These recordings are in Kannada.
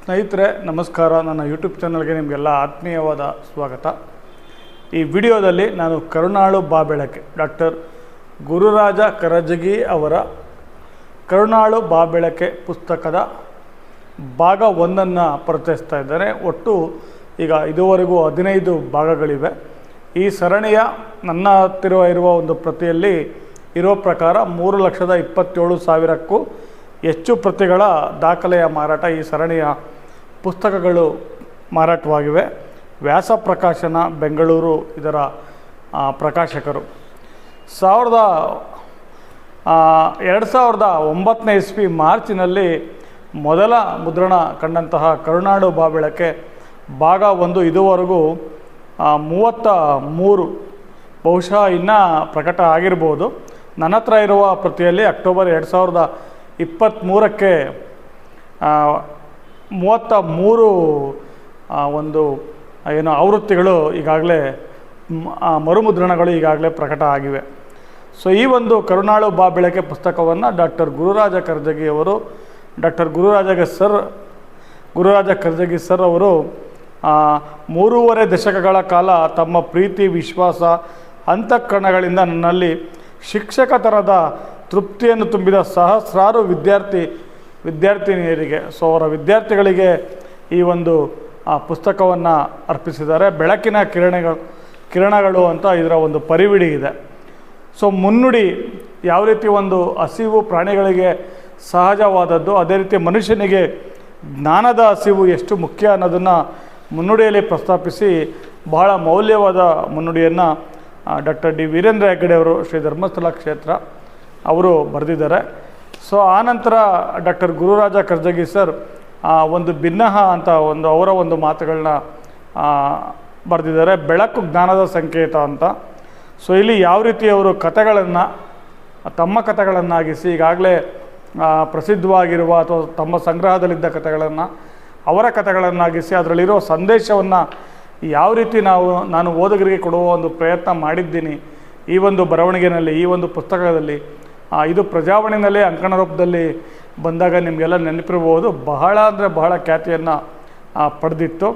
ಸ್ನೇಹಿತರೆ ನಮಸ್ಕಾರ. ನನ್ನ ಯೂಟ್ಯೂಬ್ ಚಾನಲ್ಗೆ ನಿಮಗೆಲ್ಲ ಆತ್ಮೀಯವಾದ ಸ್ವಾಗತ. ಈ ವಿಡಿಯೋದಲ್ಲಿ ನಾನು ಕರುಣಾಳು ಬಾ ಬೆಳಕೆ ಡಾಕ್ಟರ್ ಗುರುರಾಜ ಕರಜಗಿ ಅವರ ಕರುಣಾಳು ಬಾ ಬೆಳಕೆ ಪುಸ್ತಕದ ಭಾಗ 1 ಪರಿಚಯಿಸ್ತಾ ಇದ್ದೇನೆ. ಒಟ್ಟು ಈಗ ಇದುವರೆಗೂ 15 ಭಾಗಗಳಿವೆ. ಈ ಸರಣಿಯ ನನ್ನ ಹತ್ತಿರ ಇರುವ ಒಂದು ಪ್ರತಿಯಲ್ಲಿ ಇರೋ ಪ್ರಕಾರ 3,27,000ಕ್ಕೂ ಹೆಚ್ಚು ಪ್ರತಿಗಳ ದಾಖಲೆಯ ಮಾರಾಟ ಈ ಸರಣಿಯ ಪುಸ್ತಕಗಳು ಮಾರಾಟವಾಗಿವೆ. ವ್ಯಾಸ ಪ್ರಕಾಶನ ಬೆಂಗಳೂರು ಇದರ ಪ್ರಕಾಶಕರು. 2009 ಇಸ್ವಿ ಮಾರ್ಚಿನಲ್ಲಿ ಮೊದಲ ಮುದ್ರಣ ಕಂಡಂತಹ ಕರುಣಾಳು ಬಾ ಬೆಳಕೆ ಭಾಗ 1 ಇದುವರೆಗೂ 33 ಬಹುಶಃ ಇನ್ನೂ ಪ್ರಕಟ ಆಗಿರ್ಬೋದು. ನನ್ನ ಹತ್ರ ಇರುವ ಪ್ರತಿಯಲ್ಲಿ ಅಕ್ಟೋಬರ್ 2023ಕ್ಕೆ 33 ಒಂದು ಏನು ಆವೃತ್ತಿಗಳು ಈಗಾಗಲೇ ಮರುಮುದ್ರಣಗಳು ಈಗಾಗಲೇ ಪ್ರಕಟ ಆಗಿವೆ. ಸೊ ಈ ಒಂದು ಕರುಣಾಳು ಬಾ ಬೆಳಕೆ ಪುಸ್ತಕವನ್ನು ಡಾಕ್ಟರ್ ಗುರುರಾಜ ಕರಜಗಿ ಅವರು ಗುರುರಾಜ ಕರಜಗಿ ಸರ್ ಅವರು 3.5 ದಶಕಗಳ ಕಾಲ ತಮ್ಮ ಪ್ರೀತಿ ವಿಶ್ವಾಸ ಅಂತಃಕರಣಗಳಿಂದ ನನ್ನಲ್ಲಿ ಶಿಕ್ಷಕತನದ ತೃಪ್ತಿಯನ್ನು ತುಂಬಿದ ಸಹಸ್ರಾರು ವಿದ್ಯಾರ್ಥಿನಿಯರಿಗೆ ಅವರ ವಿದ್ಯಾರ್ಥಿಗಳಿಗೆ ಈ ಒಂದು ಪುಸ್ತಕವನ್ನು ಅರ್ಪಿಸಿದ್ದಾರೆ. ಬೆಳಕಿನ ಕಿರಣಗಳು ಅಂತ ಇದರ ಒಂದು ಪರಿವಿಡಿ ಇದೆ. ಸೊ ಮುನ್ನುಡಿ ಯಾವ ರೀತಿ ಒಂದು ಹಸಿವು ಪ್ರಾಣಿಗಳಿಗೆ ಸಹಜವಾದದ್ದು, ಅದೇ ರೀತಿ ಮನುಷ್ಯನಿಗೆ ಜ್ಞಾನದ ಹಸಿವು ಎಷ್ಟು ಮುಖ್ಯ ಅನ್ನೋದನ್ನು ಮುನ್ನುಡಿಯಲ್ಲಿ ಪ್ರಸ್ತಾಪಿಸಿ ಬಹಳ ಮೌಲ್ಯವಾದ ಮುನ್ನುಡಿಯನ್ನು ಡಾಕ್ಟರ್ ಡಿ ವೀರೇಂದ್ರ ಹೆಗ್ಗಡೆ ಅವರು ಶ್ರೀ ಧರ್ಮಸ್ಥಳ ಕ್ಷೇತ್ರ ಅವರು ಬರೆದಿದ್ದಾರೆ. ಸೊ ಆನಂತರ ಡಾಕ್ಟರ್ ಗುರುರಾಜ ಕರಜಗಿ ಸರ್ ಒಂದು ಭಿನ್ನಹ ಅಂತ ಅವರ ಒಂದು ಮಾತುಗಳನ್ನ ಬರೆದಿದ್ದಾರೆ. ಬೆಳಕು ಜ್ಞಾನದ ಸಂಕೇತ ಅಂತ. ಸೊ ಇಲ್ಲಿ ಯಾವ ರೀತಿ ಅವರು ತಮ್ಮ ಕಥೆಗಳನ್ನಾಗಿಸಿ ಈಗಾಗಲೇ ಪ್ರಸಿದ್ಧವಾಗಿರುವ ಅಥವಾ ತಮ್ಮ ಸಂಗ್ರಹದಲ್ಲಿದ್ದ ಅವರ ಕಥೆಗಳನ್ನಾಗಿಸಿ ಅದರಲ್ಲಿರೋ ಸಂದೇಶವನ್ನು ಯಾವ ರೀತಿ ನಾನು ಓದುಗರಿಗೆ ಕೊಡುವ ಒಂದು ಪ್ರಯತ್ನ ಮಾಡಿದ್ದೀನಿ ಈ ಒಂದು ಬರವಣಿಗೆಯಲ್ಲಿ, ಈ ಒಂದು ಪುಸ್ತಕದಲ್ಲಿ. ಇದು ಪ್ರಜಾವಾಣಿನಲ್ಲಿ ಅಂಕಣ ರೂಪದಲ್ಲಿ ಬಂದಾಗ ನಿಮಗೆಲ್ಲ ನೆನಪಿರ್ಬೋದು, ಬಹಳ ಅಂದರೆ ಬಹಳ ಖ್ಯಾತಿಯನ್ನು ಪಡೆದಿತ್ತು.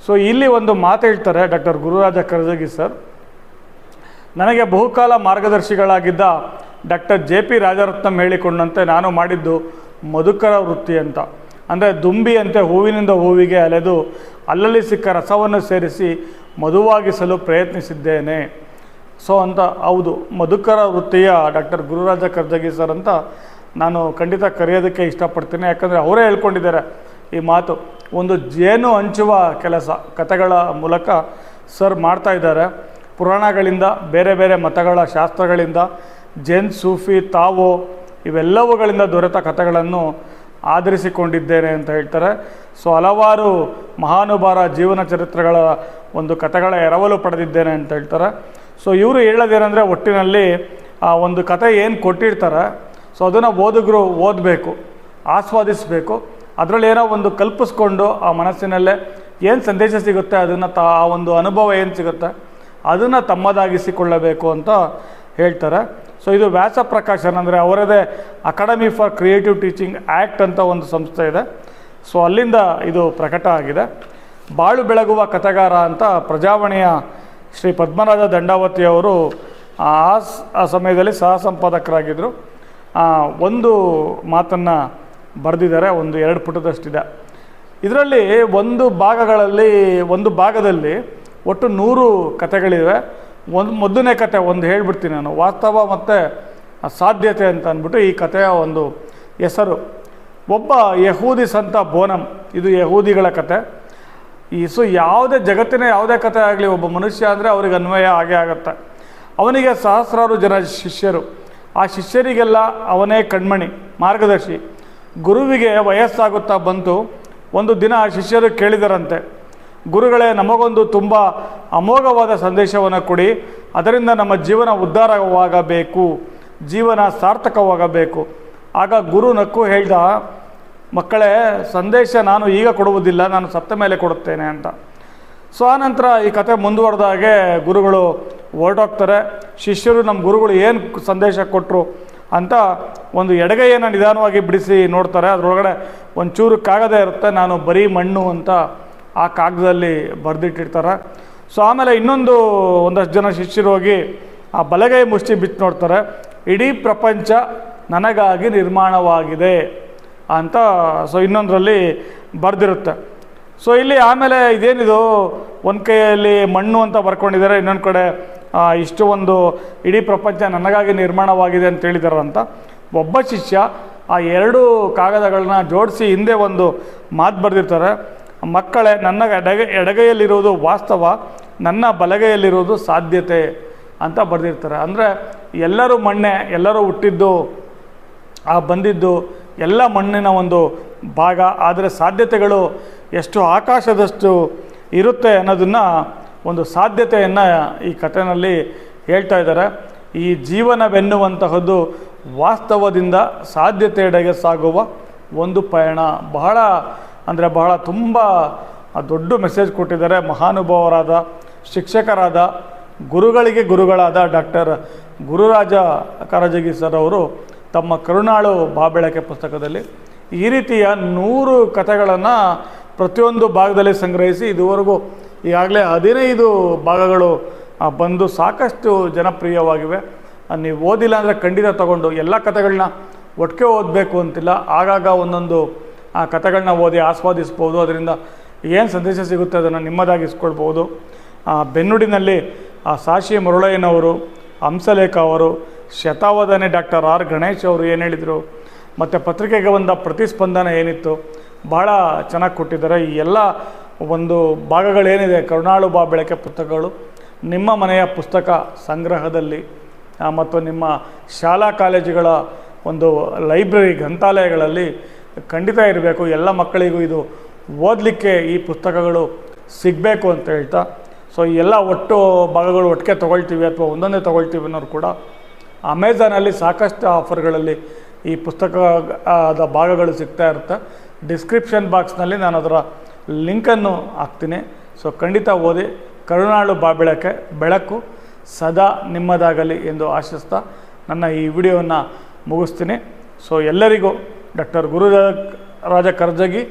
ಸೊ ಇಲ್ಲಿ ಒಂದು ಮಾತು ಹೇಳ್ತಾರೆ ಡಾಕ್ಟರ್ ಗುರುರಾಜ ಕರಜಗಿ ಸರ್. ನನಗೆ ಬಹುಕಾಲ ಮಾರ್ಗದರ್ಶಿಗಳಾಗಿದ್ದ ಡಾಕ್ಟರ್ JP ರಾಜರತ್ನಂ ಹೇಳಿಕೊಂಡಂತೆ ನಾನು ಮಾಡಿದ್ದು ಮಧುಕರ ವೃತ್ತಿ ಅಂತ. ಅಂದರೆ ದುಂಬಿಯಂತೆ ಹೂವಿನಿಂದ ಹೂವಿಗೆ ಅಲೆದು ಅಲ್ಲಲ್ಲಿ ಸಿಕ್ಕ ರಸವನ್ನು ಸೇರಿಸಿ ಮಧುವಾಗಿಸಲು ಪ್ರಯತ್ನಿಸಿದ್ದೇನೆ. ಸೊ ಅಂತ ಹೌದು, ಮಧುಕರ ವೃತ್ತಿಯ ಡಾಕ್ಟರ್ ಗುರುರಾಜ ಕರಜಗಿ ಸರ್ ಅಂತ ನಾನು ಖಂಡಿತ ಕರೆಯೋದಕ್ಕೆ ಇಷ್ಟಪಡ್ತೀನಿ. ಯಾಕಂದರೆ ಅವರೇ ಹೇಳ್ಕೊಂಡಿದ್ದಾರೆ ಈ ಮಾತು. ಒಂದು ಜೇನು ಹಂಚುವ ಕೆಲಸ ಕಥೆಗಳ ಮೂಲಕ ಸರ್ ಮಾಡ್ತಾ ಇದ್ದಾರೆ. ಪುರಾಣಗಳಿಂದ, ಬೇರೆ ಬೇರೆ ಮತಗಳ ಶಾಸ್ತ್ರಗಳಿಂದ, ಜೈನ್, ಸೂಫಿ, ತಾವೋ ಇವೆಲ್ಲವುಗಳಿಂದ ದೊರೆತ ಕಥೆಗಳನ್ನು ಆಧರಿಸಿಕೊಂಡಿದ್ದೇನೆ ಅಂತ ಹೇಳ್ತಾರೆ. ಸೊ ಹಲವಾರು ಮಹಾನುಭಾವರ ಜೀವನ ಚರಿತ್ರೆಗಳ ಒಂದು ಕಥೆಗಳ ಎರವಲು ಪಡೆದಿದ್ದೇನೆ ಅಂತ ಹೇಳ್ತಾರೆ. ಸೊ ಇವರು ಹೇಳೋದೇನೆಂದರೆ, ಒಟ್ಟಿನಲ್ಲಿ ಒಂದು ಕಥೆ ಏನು ಕೊಟ್ಟಿರ್ತಾರೆ, ಸೊ ಅದನ್ನು ಓದುಗರು ಓದಬೇಕು, ಆಸ್ವಾದಿಸಬೇಕು. ಅದರಲ್ಲಿ ಏನೋ ಒಂದು ಕಲ್ಪಿಸ್ಕೊಂಡು ಆ ಮನಸ್ಸಿನಲ್ಲೇ ಏನು ಸಂದೇಶ ಸಿಗುತ್ತೆ ಅದನ್ನು ಆ ಒಂದು ಅನುಭವ ಏನು ಸಿಗುತ್ತೆ ಅದನ್ನು ತಮ್ಮದಾಗಿಸಿಕೊಳ್ಳಬೇಕು ಅಂತ ಹೇಳ್ತಾರೆ. ಸೊ ಇದು ವ್ಯಾಸ ಪ್ರಕಾಶನ ಅಂದರೆ ಅವರದೇ academy for creative teaching act ಅಂತ ಒಂದು ಸಂಸ್ಥೆ ಇದೆ. ಸೊ ಅಲ್ಲಿಂದ ಇದು ಪ್ರಕಟ ಆಗಿದೆ. ಬಾಳು ಬೆಳಗುವ ಕಥೆಗಾರ ಅಂತ ಪ್ರಜಾವಾಣಿಯ ಶ್ರೀ ಪದ್ಮರಾಜ ದಂಡಾವತಿಯವರು ಆ ಸಮಯದಲ್ಲಿ ಸಹ ಸಂಪಾದಕರಾಗಿದ್ದರು. ಒಂದು ಮಾತನ್ನು ಬರೆದಿದ್ದಾರೆ, 2 ಪುಟದಷ್ಟಿದೆ. ಇದರಲ್ಲಿ ಒಂದು ಭಾಗದಲ್ಲಿ ಒಟ್ಟು 100 ಕಥೆಗಳಿವೆ. ಮೊದಲನೇ ಕತೆ ಒಂದು ಹೇಳ್ಬಿಡ್ತೀನಿ ನಾನು, ವಾಸ್ತವ ಮತ್ತು ಸಾಧ್ಯತೆ ಅಂತ ಅಂದ್ಬಿಟ್ಟು ಈ ಕಥೆಯ ಒಂದು ಹೆಸರು. ಒಬ್ಬ ಯಹೂದಿ ಸಂತ ಬೋನಮ್, ಇದು ಯಹೂದಿಗಳ ಕತೆ. ಸೊ ಜಗತ್ತಿನ ಯಾವುದೇ ಕಥೆ ಆಗಲಿ, ಒಬ್ಬ ಮನುಷ್ಯ ಅಂದರೆ ಅವ್ರಿಗೆ ಅನ್ವಯ ಆಗೇ ಆಗುತ್ತೆ. ಅವನಿಗೆ ಸಹಸ್ರಾರು ಜನ ಶಿಷ್ಯರು. ಆ ಶಿಷ್ಯರಿಗೆಲ್ಲ ಅವನೇ ಕಣ್ಮಣಿ, ಮಾರ್ಗದರ್ಶಿ. ಗುರುವಿಗೆ ವಯಸ್ಸಾಗುತ್ತಾ ಬಂತು. ಒಂದು ದಿನ ಆ ಶಿಷ್ಯರು ಕೇಳಿದರಂತೆ, ಗುರುಗಳೇ, ನಮಗೊಂದು ತುಂಬ ಅಮೋಘವಾದ ಸಂದೇಶವನ್ನು ಕೊಡಿ, ಅದರಿಂದ ನಮ್ಮ ಜೀವನ ಉದ್ಧಾರವಾಗಬೇಕು, ಜೀವನ ಸಾರ್ಥಕವಾಗಬೇಕು. ಆಗ ಗುರು ನಕ್ಕು ಹೇಳ್ದ, ಮಕ್ಕಳೇ, ಸಂದೇಶ ನಾನು ಈಗ ಕೊಡುವುದಿಲ್ಲ, ನಾನು ಸತ್ತ ಮೇಲೆ ಕೊಡುತ್ತೇನೆ ಅಂತ. ಸೊ ಆನಂತರ ಈ ಕತೆ ಮುಂದುವರೆದಾಗೆ ಗುರುಗಳು ಹೊರಟೋಗ್ತಾರೆ. ಶಿಷ್ಯರು ನಮ್ಮ ಗುರುಗಳು ಏನು ಸಂದೇಶ ಕೊಟ್ಟರು ಅಂತ ಒಂದು ಎಡಗೈಯನ್ನು ನಿಧಾನವಾಗಿ ಬಿಡಿಸಿ ನೋಡ್ತಾರೆ. ಅದರೊಳಗಡೆ ಒಂಚೂರು ಕಾಗದ ಇರುತ್ತೆ, ನಾನು ಬರೀ ಮಣ್ಣು ಅಂತ ಆ ಕಾಗದದಲ್ಲಿ ಬರೆದಿಟ್ಟಿರ್ತಾರೆ. ಸೊ ಆಮೇಲೆ ಒಂದಷ್ಟು ಜನ ಶಿಷ್ಯರು ಹೋಗಿ ಆ ಬಲಗೈ ಮುಷ್ಟಿ ಬಿಚ್ಚಿ ನೋಡ್ತಾರೆ, ಇಡೀ ಪ್ರಪಂಚ ನನಗಾಗಿ ನಿರ್ಮಾಣವಾಗಿದೆ ಅಂತ. ಸೊ ಇನ್ನೊಂದರಲ್ಲಿ ಬರೆದಿರುತ್ತೆ. ಸೊ ಇಲ್ಲಿ ಆಮೇಲೆ ಇದೇನಿದು, ಒಂದು ಕೈಯಲ್ಲಿ ಮಣ್ಣು ಅಂತ ಬರ್ಕೊಂಡಿದ್ದಾರೆ, ಇನ್ನೊಂದು ಕಡೆ ಇಷ್ಟು ಒಂದು ಇಡೀ ಪ್ರಪಂಚ ನನಗಾಗಿ ನಿರ್ಮಾಣವಾಗಿದೆ ಅಂತ ಹೇಳಿದಾರಂತ. ಒಬ್ಬ ಶಿಷ್ಯ ಆ ಎರಡು ಕಾಗದಗಳನ್ನ ಜೋಡಿಸಿ ಹಿಂದೆ ಒಂದು ಮಾತು ಬರೆದಿರ್ತಾರೆ, ಮಕ್ಕಳೇ, ನನ್ನ ಎಡಗೈಯಲ್ಲಿರುವುದು ವಾಸ್ತವ, ನನ್ನ ಬಲಗೈಯಲ್ಲಿರುವುದು ಸಾಧ್ಯತೆ ಅಂತ ಬರೆದಿರ್ತಾರೆ. ಅಂದರೆ ಎಲ್ಲರೂ ಮಣ್ಣೆ, ಎಲ್ಲರೂ ಹುಟ್ಟಿದ್ದು ಬಂದಿದ್ದು ಎಲ್ಲ ಮಣ್ಣಿನ ಒಂದು ಭಾಗ, ಆದರೆ ಸಾಧ್ಯತೆಗಳು ಎಷ್ಟು ಆಕಾಶದಷ್ಟು ಇರುತ್ತೆ ಅನ್ನೋದನ್ನು ಒಂದು ಸಾಧ್ಯತೆಯನ್ನು ಈ ಕಥೆಯಲ್ಲಿ ಹೇಳ್ತಾ ಇದ್ದಾರೆ. ಈ ಜೀವನವೆನ್ನುವಂತಹದ್ದು ವಾಸ್ತವದಿಂದ ಸಾಧ್ಯತೆಯೆಡೆಗೆ ಸಾಗುವ ಒಂದು ಪಯಣ. ಬಹಳ ತುಂಬ ದೊಡ್ಡ ಮೆಸೇಜ್ ಕೊಟ್ಟಿದ್ದಾರೆ. ಮಹಾನುಭಾವರಾದ ಶಿಕ್ಷಕರಾದ ಗುರುಗಳಿಗೆ ಗುರುಗಳಾದ ಡಾಕ್ಟರ್ ಗುರುರಾಜ ಕರಜಗಿ ಸರ್ ಅವರು ತಮ್ಮ ಕರುಣಾಳು ಬಾಬೆಳಕೆ ಪುಸ್ತಕದಲ್ಲಿ ಈ ರೀತಿಯ 100 ಕಥೆಗಳನ್ನು ಪ್ರತಿಯೊಂದು ಭಾಗದಲ್ಲಿ ಸಂಗ್ರಹಿಸಿ ಇದುವರೆಗೂ ಈಗಾಗಲೇ 15 ಭಾಗಗಳು ಬಂದು ಸಾಕಷ್ಟು ಜನಪ್ರಿಯವಾಗಿವೆ. ನೀವು ಓದಿಲ್ಲ ಅಂದರೆ ಖಂಡಿತ ತಗೊಂಡು ಎಲ್ಲ ಕಥೆಗಳನ್ನ ಒಟ್ಟಿಗೆ ಓದಬೇಕು ಅಂತಿಲ್ಲ, ಆಗಾಗ ಒಂದೊಂದು ಆ ಕಥೆಗಳನ್ನ ಓದಿ ಆಸ್ವಾದಿಸ್ಬೋದು. ಅದರಿಂದ ಏನು ಸಂದೇಶ ಸಿಗುತ್ತೆ ಅದನ್ನು ನಿಮ್ಮದಾಗಿಸ್ಕೊಳ್ಬೋದು. ಬೆನ್ನುಡಿನಲ್ಲಿ ಸಾಶಿ ಮುರಳಯ್ಯನವರು, ಹಂಸಲೇಖ ಅವರು, ಶತಾವಧಾನಿ ಡಾಕ್ಟರ್ ಆರ್ ಗಣೇಶ್ ಅವರು ಏನು ಹೇಳಿದರು, ಮತ್ತು ಪತ್ರಿಕೆಗೆ ಬಂದ ಪ್ರತಿಸ್ಪಂದನ ಏನಿತ್ತು, ಭಾಳ ಚೆನ್ನಾಗಿ ಕೊಟ್ಟಿದ್ದಾರೆ. ಈ ಎಲ್ಲ ಒಂದು ಭಾಗಗಳೇನಿದೆ ಕರುಣಾಳು ಬಾಬೆಳಕೆ ಪುಸ್ತಕಗಳು ನಿಮ್ಮ ಮನೆಯ ಪುಸ್ತಕ ಸಂಗ್ರಹದಲ್ಲಿ ಮತ್ತು ನಿಮ್ಮ ಶಾಲಾ ಕಾಲೇಜುಗಳ ಒಂದು ಲೈಬ್ರರಿ ಗ್ರಂಥಾಲಯಗಳಲ್ಲಿ ಖಂಡಿತ ಇರಬೇಕು. ಎಲ್ಲ ಮಕ್ಕಳಿಗೂ ಇದು ಓದಲಿಕ್ಕೆ ಈ ಪುಸ್ತಕಗಳು ಸಿಗಬೇಕು ಅಂತ ಹೇಳ್ತಾ, ಸೊ ಈ ಎಲ್ಲ ಒಟ್ಟು ಭಾಗಗಳು ಒಟ್ಟಿಗೆ ತೊಗೊಳ್ತೀವಿ ಅಥವಾ ಒಂದೊಂದೇ ತೊಗೊಳ್ತೀವಿ ಅನ್ನೋರು ಕೂಡ ಅಮೆಝಾನಲ್ಲಿ ಸಾಕಷ್ಟು ಆಫರ್ಗಳಲ್ಲಿ ಈ ಪುಸ್ತಕದ ಭಾಗಗಳು ಸಿಗ್ತಾ ಇರುತ್ತೆ. ಡಿಸ್ಕ್ರಿಪ್ಷನ್ ಬಾಕ್ಸ್ನಲ್ಲಿ ನಾನು ಅದರ ಲಿಂಕನ್ನು ಹಾಕ್ತೀನಿ. ಸೊ ಖಂಡಿತ ಓದಿ. ಕರುಣಾಳು ಬಾಬೆಳಕೆ, ಬೆಳಕು ಸದಾ ನಿಮ್ಮದಾಗಲಿ ಎಂದು ಆಶಿಸ್ತಾ ನನ್ನ ಈ ವಿಡಿಯೋವನ್ನು ಮುಗಿಸ್ತೀನಿ. ಸೊ ಎಲ್ಲರಿಗೂ ಡಾಕ್ಟರ್ ಗುರುರಾಜ ಕರಜಗಿ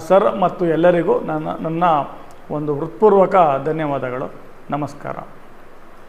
ಸರ್ ಮತ್ತು ಎಲ್ಲರಿಗೂ ನನ್ನ ಒಂದು ಹೃತ್ಪೂರ್ವಕ ಧನ್ಯವಾದಗಳು. ನಮಸ್ಕಾರ.